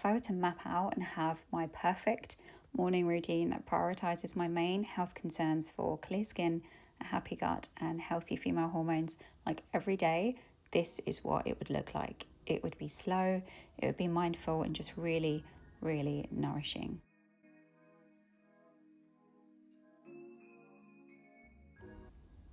if I were to map out and have my perfect morning routine that prioritizes my main health concerns for clear skin, a happy gut, and healthy female hormones, like every day, this is what it would look like. It would be slow, it would be mindful, and just really, really nourishing.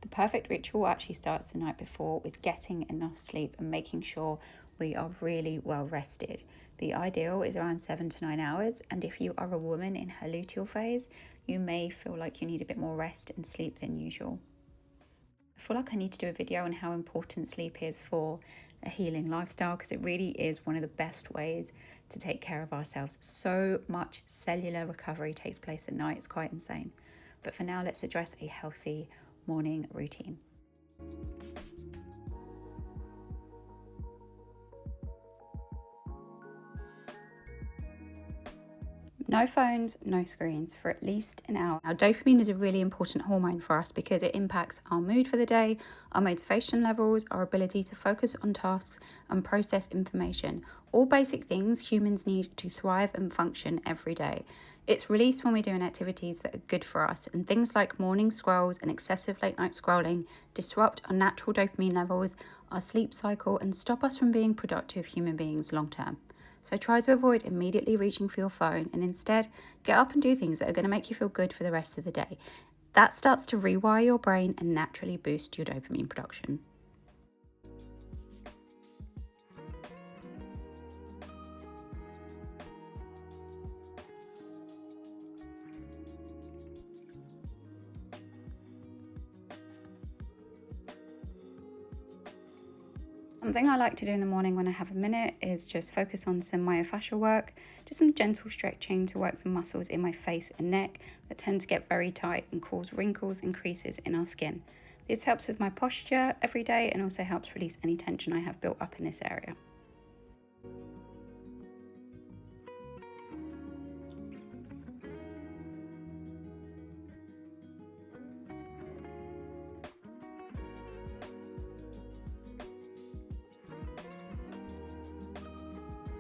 The perfect ritual actually starts the night before with getting enough sleep and making sure we are really well rested. The ideal is around 7 to 9 hours, and if you are a woman in her luteal phase, you may feel like you need a bit more rest and sleep than usual. I feel like I need to do a video on how important sleep is for a healing lifestyle, because it really is one of the best ways to take care of ourselves. So much cellular recovery takes place at night, it's quite insane. But for now, let's address a healthy morning routine. No phones, no screens for at least an hour. Now, dopamine is a really important hormone for us because it impacts our mood for the day, our motivation levels, our ability to focus on tasks and process information. All basic things humans need to thrive and function every day. It's released when we're doing activities that are good for us, and things like morning scrolls and excessive late night scrolling disrupt our natural dopamine levels, our sleep cycle, and stop us from being productive human beings long term. So try to avoid immediately reaching for your phone and instead get up and do things that are going to make you feel good for the rest of the day. That starts to rewire your brain and naturally boost your dopamine production. Something I like to do in the morning when I have a minute is just focus on some myofascial work, just some gentle stretching to work the muscles in my face and neck that tend to get very tight and cause wrinkles and creases in our skin. This helps with my posture every day and also helps release any tension I have built up in this area.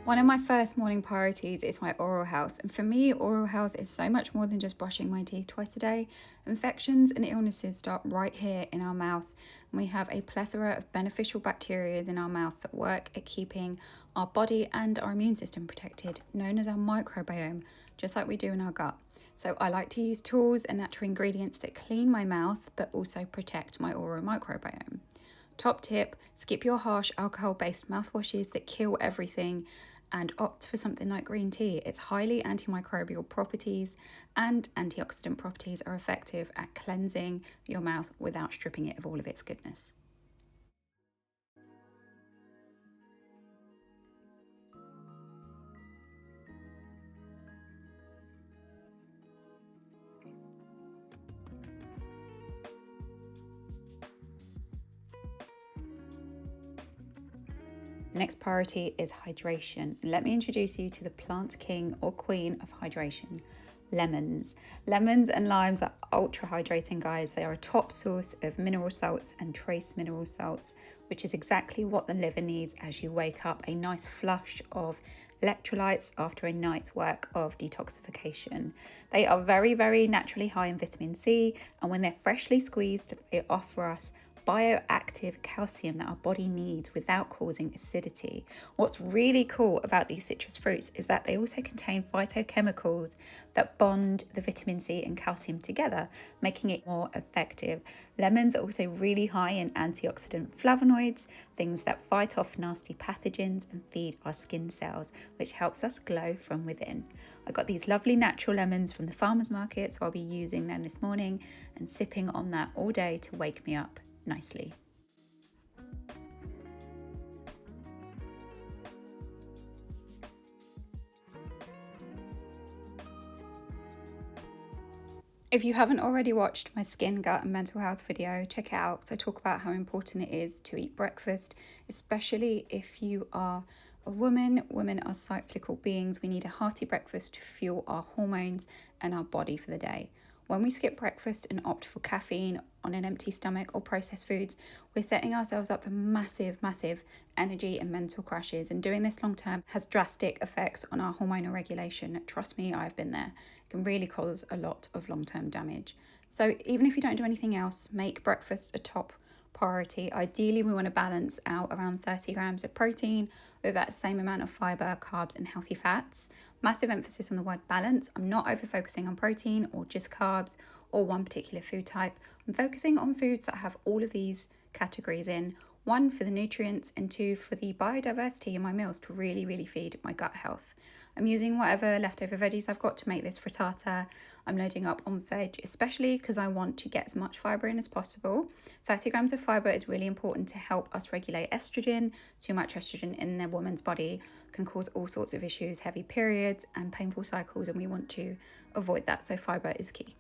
One of my first morning priorities is my oral health, and for me, oral health is so much more than just brushing my teeth twice a day. Infections and illnesses start right here in our mouth, and we have a plethora of beneficial bacteria in our mouth that work at keeping our body and our immune system protected, known as our microbiome, just like we do in our gut. So I like to use tools and natural ingredients that clean my mouth but also protect my oral microbiome. Top tip, skip your harsh alcohol-based mouthwashes that kill everything and opt for something like green tea. Its highly antimicrobial properties and antioxidant properties are effective at cleansing your mouth without stripping it of all of its goodness. The next priority is hydration. Let me introduce you to the plant king or queen of hydration, lemons. Lemons and limes are ultra hydrating, guys. They are a top source of mineral salts and trace mineral salts, which is exactly what the liver needs as you wake up, a nice flush of electrolytes after a night's work of detoxification. They are very, very naturally high in vitamin C, and when they're freshly squeezed, they offer us bioactive calcium that our body needs without causing acidity. What's really cool about these citrus fruits is that they also contain phytochemicals that bond the vitamin C and calcium together, making it more effective. Lemons are also really high in antioxidant flavonoids, things that fight off nasty pathogens and feed our skin cells, which helps us glow from within. I got these lovely natural lemons from the farmer's market, so I'll be using them this morning and sipping on that all day to wake me up nicely. If you haven't already watched my skin, gut and mental health video, check it out. I talk about how important it is to eat breakfast, especially if you are a woman. Women are cyclical beings. We need a hearty breakfast to fuel our hormones and our body for the day. When we skip breakfast and opt for caffeine on an empty stomach or processed foods, we're setting ourselves up for massive, massive energy and mental crashes. And doing this long term has drastic effects on our hormonal regulation. Trust me, I've been there. It can really cause a lot of long-term damage. So even if you don't do anything else, make breakfast a top priority. Ideally, we want to balance out around 30 grams of protein with that same amount of fiber, carbs, and healthy fats. Massive emphasis on the word balance. I'm not over focusing on protein or just carbs or one particular food type. I'm focusing on foods that have all of these categories in. One, for the nutrients, and two, for the biodiversity in my meals to really, really feed my gut health. I'm using whatever leftover veggies I've got to make this frittata. I'm loading up on veg, especially because I want to get as much fibre in as possible. 30 grams of fibre is really important to help us regulate estrogen. Too much estrogen in a woman's body can cause all sorts of issues, heavy periods and painful cycles, and we want to avoid that, so fibre is key.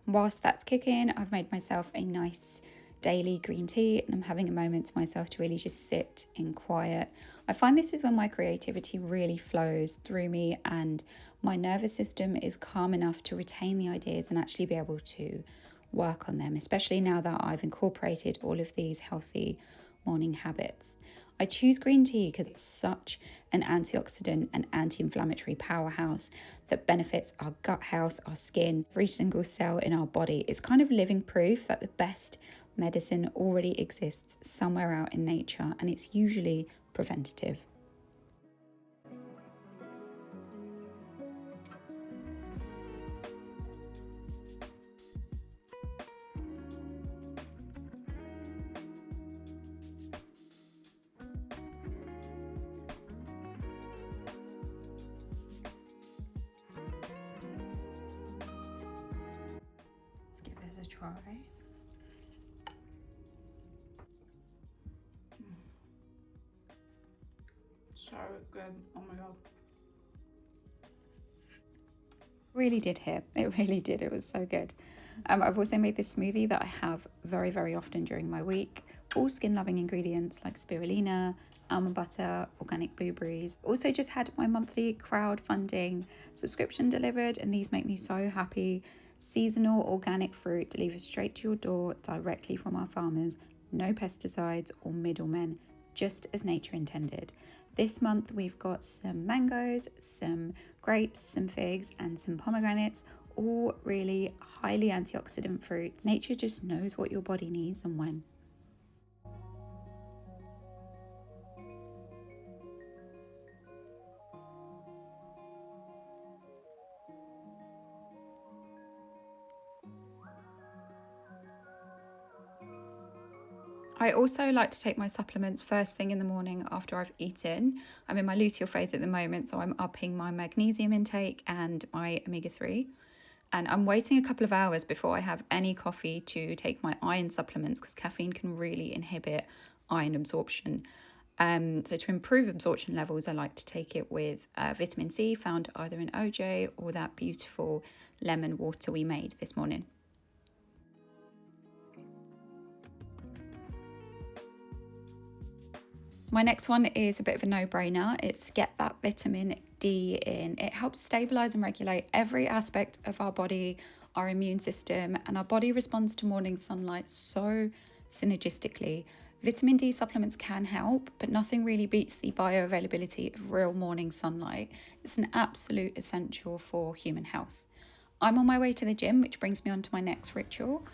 Whilst that's kicking, I've made myself a nice daily green tea and I'm having a moment to myself to really just sit in quiet. I find this is when my creativity really flows through me and my nervous system is calm enough to retain the ideas and actually be able to work on them, especially now that I've incorporated all of these healthy morning habits. I choose green tea because it's such an antioxidant and anti-inflammatory powerhouse that benefits our gut health, our skin, every single cell in our body. It's kind of living proof that the best medicine already exists somewhere out in nature, and it's usually preventative. Let's give this a try. So good. Oh my god. Really did hit. It really did. It was so good. I've also made this smoothie that I have very, very often during my week. All skin loving ingredients like spirulina, almond butter, organic blueberries. Also just had my monthly crowdfunding subscription delivered, and these make me so happy. Seasonal organic fruit delivered straight to your door directly from our farmers. No pesticides or middlemen, just as nature intended. This month we've got some mangoes, some grapes, some figs and some pomegranates, all really highly antioxidant fruits. Nature just knows what your body needs and when. I also like to take my supplements first thing in the morning after I've eaten. I'm in my luteal phase at the moment, so I'm upping my magnesium intake and my omega-3. And I'm waiting a couple of hours before I have any coffee to take my iron supplements because caffeine can really inhibit iron absorption. So to improve absorption levels, I like to take it with vitamin C found either in OJ or that beautiful lemon water we made this morning. My next one is a bit of a no-brainer. It's get that vitamin D in. It helps stabilize and regulate every aspect of our body, our immune system, and our body responds to morning sunlight so synergistically. Vitamin D supplements can help, but nothing really beats the bioavailability of real morning sunlight. It's an absolute essential for human health. I'm on my way to the gym, which brings me on to my next ritual.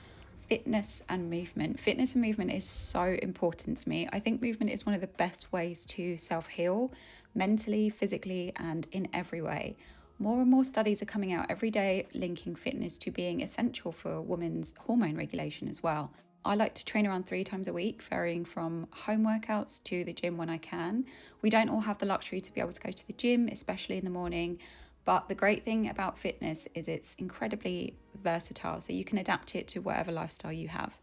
Fitness and movement. Fitness and movement is so important to me. I think movement is one of the best ways to self-heal, mentally, physically, and in every way. More and more studies are coming out every day linking fitness to being essential for a woman's hormone regulation as well. I like to train around 3 times a week, varying from home workouts to the gym when I can. We don't all have the luxury to be able to go to the gym, especially in the morning. But the great thing about fitness is it's incredibly versatile, so you can adapt it to whatever lifestyle you have.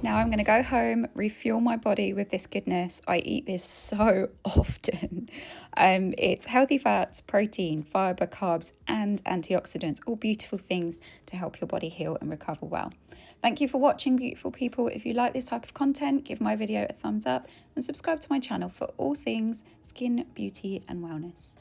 Now I'm going to go home, refuel my body with this goodness. I eat this so often. It's healthy fats, protein, fibre, carbs, and antioxidants, all beautiful things to help your body heal and recover well. Thank you for watching, beautiful people. If you like this type of content, give my video a thumbs up and subscribe to my channel for all things skin, beauty, and wellness.